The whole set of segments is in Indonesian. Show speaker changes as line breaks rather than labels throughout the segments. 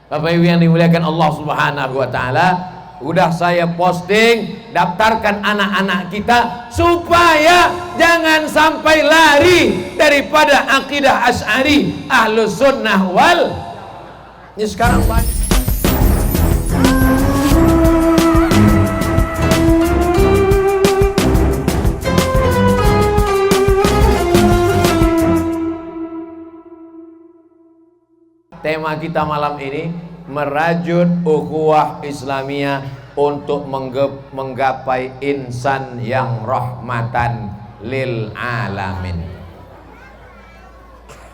Bapak Ibu yang dimuliakan Allah Subhanahu wa taala, udah saya posting, daftarkan anak-anak kita supaya jangan sampai lari daripada akidah Asy'ari Ahlus Sunnah wal. Ini sekarang banyak. Tema kita malam ini merajut ukhuwah Islamiyah untuk menggapai insan yang rahmatan lil alamin.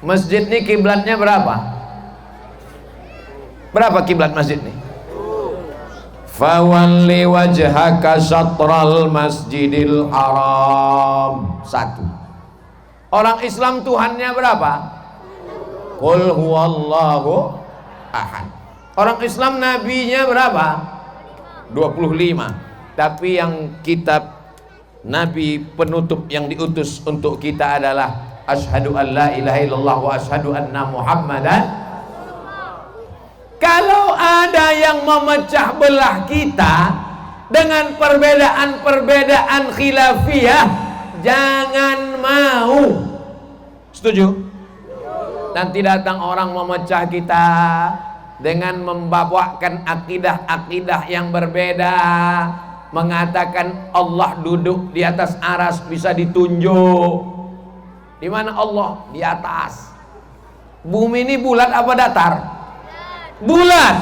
Masjid ini kiblatnya berapa? Berapa kiblat masjid ini? Fawalli wajhaka syatral masjidil haram. 1. Orang Islam Tuhannya berapa? Qul huwallahu ahad. Orang Islam nabinya berapa? 25. Tapi yang kitab nabi penutup yang diutus untuk kita adalah asyhadu an la ilaha illallah wa asyhadu anna muhammadan. Kalau ada yang memecah belah kita dengan perbedaan-perbedaan khilafiyah, jangan mau. Setuju? Nanti datang orang memecah kita dengan membawakan akidah-akidah yang berbeda, mengatakan Allah duduk di atas aras bisa ditunjuk. Di mana Allah? Di atas. Bumi ini bulat apa datar? Bulat.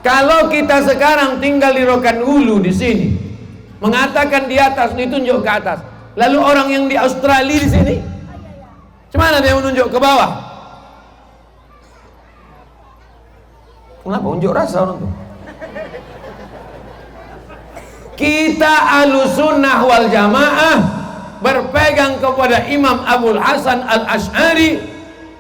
Kalau kita sekarang tinggal di Rokan Hulu di sini, mengatakan di atas, ditunjuk ke atas. Lalu orang yang di Australia di sini, gimana dia menunjuk ke bawah? Kenapa? Unjuk rasa orang tuh. Kita Ahlussunnah wal Jamaah berpegang kepada Imam Abul Hasan Al-Asy'ari.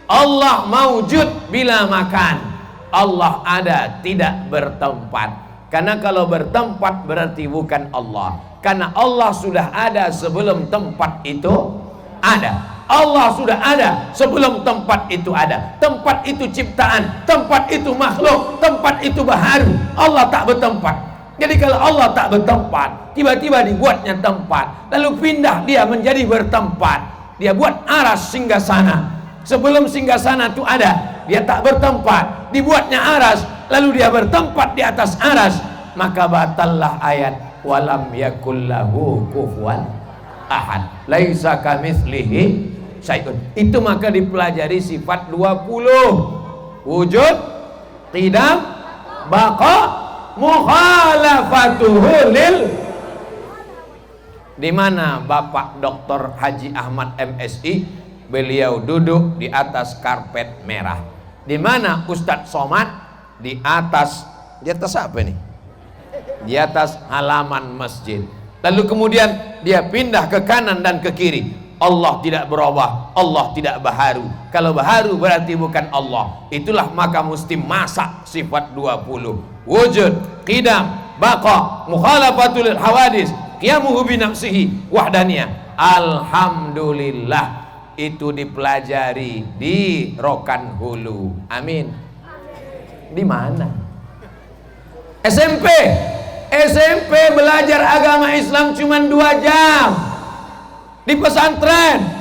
Allah maujud bila makan. Allah ada, tidak bertempat. Karena kalau bertempat berarti bukan Allah. Karena Allah sudah ada sebelum tempat itu ada. Allah sudah ada sebelum tempat itu ada. Tempat itu ciptaan, tempat itu makhluk, tempat itu baharu. Allah tak bertempat. Jadi kalau Allah tak bertempat, tiba-tiba dibuatnya tempat, lalu pindah dia menjadi bertempat. Dia buat aras singgasana. Sebelum singgasana itu ada, dia tak bertempat. Dibuatnya aras, lalu dia bertempat di atas aras. Maka batallah ayat walam yakullahu kufuwan ahad. Laisa kamitslihi syai'un. Itu maka dipelajari sifat 20. Wujud, qidam, baqa, mukhalafatuhu lil. Di mana Bapak Dr. Haji Ahmad MSI, beliau duduk di atas karpet merah. Di mana Ustadz Somad di atas apa ini? Di atas halaman masjid. Lalu kemudian dia pindah ke kanan dan ke kiri. Allah tidak berubah, Allah tidak baharu. Kalau baharu berarti bukan Allah. Itulah maka mesti masak sifat 20. Wujud, qidam, baqa, mukhalafatul hawadis, qiyamuhu bi nafsihi, wahdaniyah. Alhamdulillah, itu dipelajari di Rokan Hulu. Amin. Di mana? SMP belajar agama Islam cuma 2 jam. Di pesantren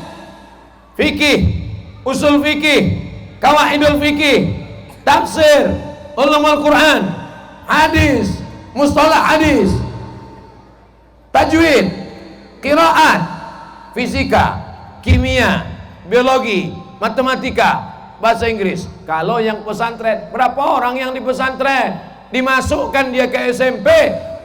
fikih, usul fikih, qawaidul fikih, tafsir, ulumul Quran, hadis, mustalah hadis, tajwid, qiraat, fisika, kimia, biologi, matematika, bahasa Inggris. Kalau yang pesantren, berapa orang yang di pesantren? Dimasukkan dia ke SMP,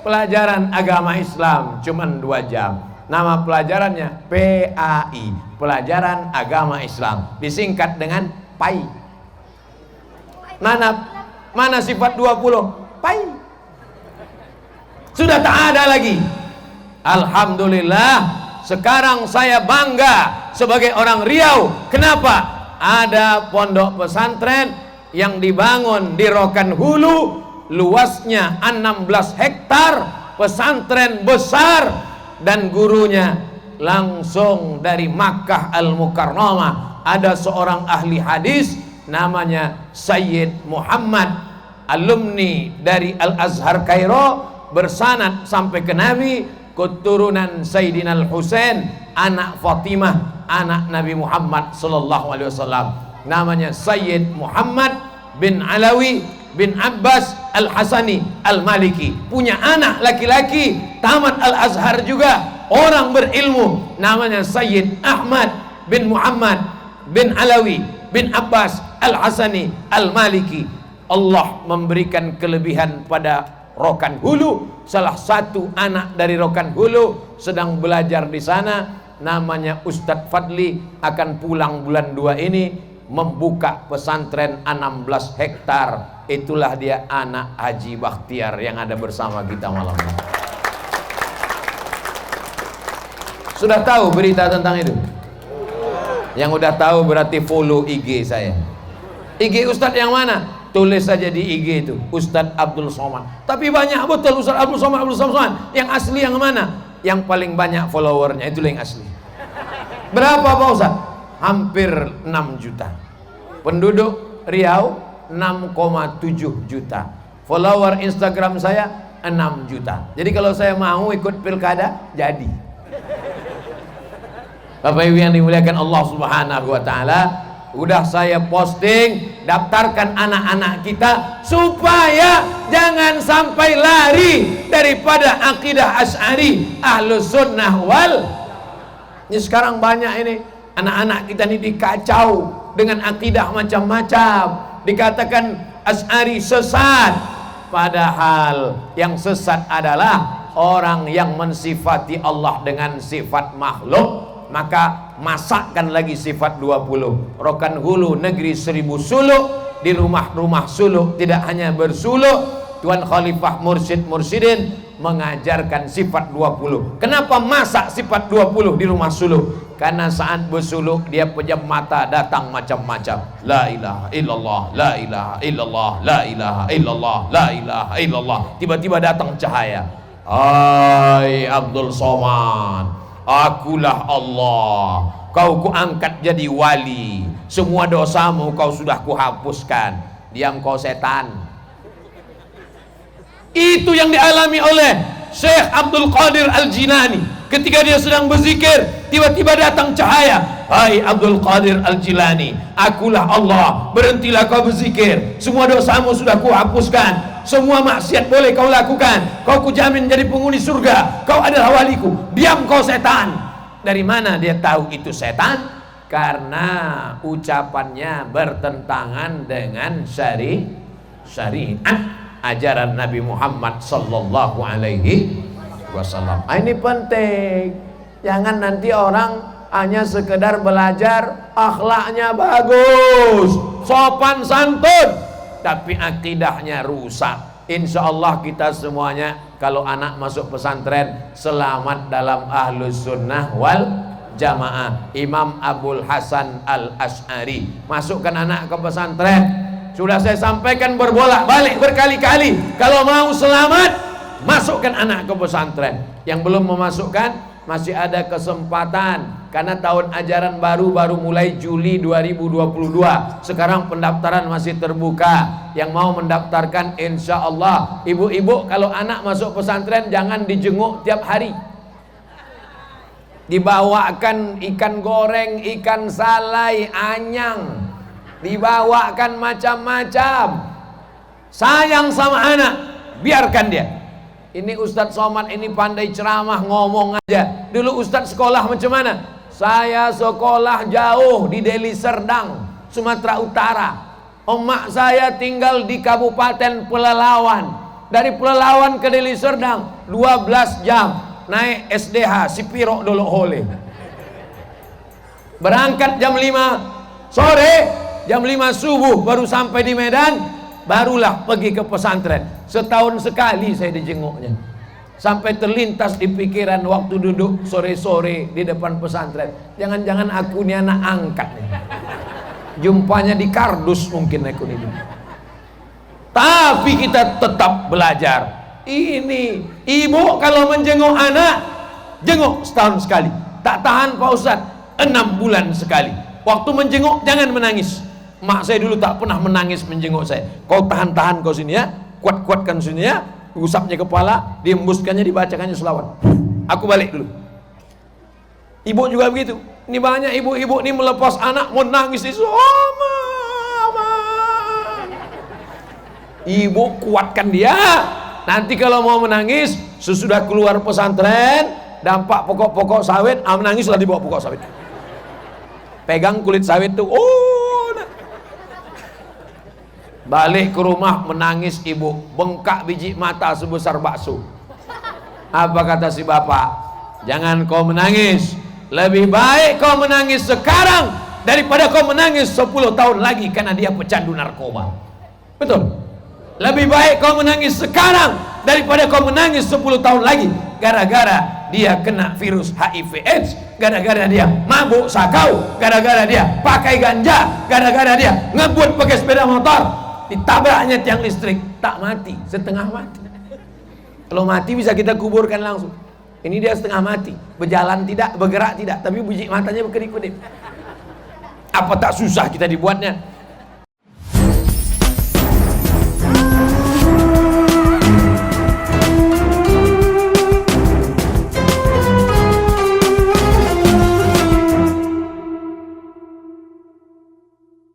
pelajaran agama Islam cuma 2 jam. Nama pelajarannya PAI, Pelajaran Agama Islam, disingkat dengan PAI. Mana sifat 20? PAI. Sudah tak ada lagi. Alhamdulillah, sekarang saya bangga sebagai orang Riau. Kenapa? Ada pondok pesantren yang dibangun di Rokan Hulu, luasnya 16 hektar, pesantren besar. Dan gurunya langsung dari Makkah Al-Mukarramah. Ada seorang ahli hadis namanya Sayyid Muhammad alumni dari Al-Azhar Kairo, bersanad sampai ke Nabi, keturunan Sayyidina Al-Husain, anak Fatimah, anak Nabi Muhammad sallallahu alaihi wasallam. Namanya Sayyid Muhammad bin Alawi bin Abbas Al-Hasani Al-Maliki. Punya anak laki-laki, tamat Al-Azhar juga, orang berilmu, namanya Sayyid Ahmad bin Muhammad bin Alawi bin Abbas Al-Hasani Al-Maliki. Allah memberikan kelebihan pada Rokan Hulu. Salah satu anak dari Rokan Hulu sedang belajar di sana, namanya Ustadz Fadli, akan pulang bulan 2 ini, membuka pesantren 16 hektar. Itulah dia anak Haji Bakhtiar yang ada bersama kita malam ini. Sudah tahu berita tentang itu? Yang udah tahu berarti follow IG saya. IG Ustadz yang mana? Tulis saja di IG itu, Ustadz Abdul Somad. Tapi banyak betul Ustadz Abdul Somad, Abdul Somad. Yang asli yang mana? Yang paling banyak followernya, itulah yang asli. Berapa Pak Ustadz? Hampir 6 juta. Penduduk Riau 6,7 juta. Follower Instagram saya 6 juta. Jadi kalau saya mau ikut pilkada, jadi. Bapak Ibu yang dimuliakan Allah Subhanahu wa taala, udah saya posting, daftarkan anak-anak kita supaya jangan sampai lari daripada akidah Asy'ari Ahlus Sunnah wal. Ini sekarang banyak ini anak-anak kita ini dikacau dengan akidah macam-macam, dikatakan Asy'ari sesat, padahal yang sesat adalah orang yang mensifati Allah dengan sifat makhluk. Maka masakkan lagi sifat 20. Rokan Hulu negeri 1000 suluk, di rumah-rumah suluk tidak hanya bersuluk, Tuan Khalifah Mursyid Mursyidin mengajarkan sifat 20. Kenapa masak sifat 20 di rumah suluk? Karena saat bersuluk dia pejam mata, datang macam-macam. La ilaha illallah, la ilaha illallah, la ilaha illallah, la ilaha illallah. Tiba-tiba datang cahaya. Hai Abdul Somad, akulah Allah, kau kuangkat jadi wali, semua dosamu kau sudah kuhapuskan. Diam kau setan. Itu yang dialami oleh Syekh Abdul Qadir Al-Jilani. Ketika dia sedang berzikir, tiba-tiba datang cahaya. Hai Abdul Qadir Al-Jilani, akulah Allah, berhentilah kau berzikir, semua dosamu sudah kuhapuskan. Semua maksiat boleh kau lakukan, kau kujamin jadi penghuni surga, kau adalah waliku. Diam kau setan. Dari mana dia tahu itu setan? Karena ucapannya bertentangan dengan syariat ajaran Nabi Muhammad sallallahu alaihi wasallam. Ini penting. Jangan nanti orang hanya sekedar belajar, akhlaknya bagus, sopan santun, tapi akidahnya rusak. Insya Allah kita semuanya kalau anak masuk pesantren selamat dalam Ahlus Sunnah wal Jamaah. Imam Abul Hasan Al-Asy'ari, masukkan anak ke pesantren. Sudah saya sampaikan berbolak-balik berkali-kali, kalau mau selamat masukkan anak ke pesantren. Yang belum memasukkan masih ada kesempatan, karena tahun ajaran baru mulai Juli 2022. Sekarang pendaftaran masih terbuka. Yang mau mendaftarkan insya Allah, ibu-ibu kalau anak masuk pesantren jangan dijenguk tiap hari. Dibawakan ikan goreng, ikan salai, anyang, dibawakan macam-macam. Sayang sama anak, biarkan dia. Ini Ustadz Somad ini pandai ceramah, ngomong aja. Dulu Ustadz sekolah macam mana? Saya sekolah jauh di Deli Serdang, Sumatera Utara. Emak saya tinggal di Kabupaten Pelalawan. Dari Pelalawan ke Deli Serdang 12 jam. Naik SDH Sipiro Dolok Hole. Berangkat jam 5 sore, jam 5 subuh baru sampai di Medan. Barulah pergi ke pesantren. Setahun sekali saya dijenguknya. Sampai terlintas di pikiran waktu duduk sore-sore di depan pesantren, jangan-jangan aku ini anak angkat nih. Jumpanya di kardus mungkin aku ini. Tapi kita tetap belajar. Ini ibu kalau menjenguk anak, jenguk setahun sekali. Tak tahan Pak Ustadz 6 bulan sekali. Waktu menjenguk jangan menangis. mak saya dulu tak pernah menangis menjenguk saya. Kau tahan-tahan kau sini ya, kuat-kuatkan sini ya, usapnya kepala, diembuskannya, dibacakannya selawat. Aku balik dulu. Ibu juga begitu. Ini banyak ibu-ibu ini melepas anak mau nangis di mama. Ibu kuatkan dia. Nanti kalau mau menangis sesudah keluar pesantren, dampak pokok-pokok sawit, menangislah di bawah pokok sawit. Pegang kulit sawit tuh, balik ke rumah menangis ibu, bengkak biji mata sebesar bakso. Apa kata si bapak? Jangan kau menangis, lebih baik kau menangis sekarang daripada kau menangis 10 tahun lagi karena dia pecandu narkoba. Betul? Lebih baik kau menangis sekarang daripada kau menangis 10 tahun lagi gara-gara dia kena virus HIV AIDS, gara-gara dia mabuk sakau, gara-gara dia pakai ganja, gara-gara dia ngebut pakai sepeda motor, ditabraknya tiang listrik, tak mati, setengah mati. Kalau mati bisa kita kuburkan langsung. Ini dia setengah mati, berjalan tidak, bergerak tidak, tapi biji matanya berkedip-kedip. Apa tak susah kita dibuatnya?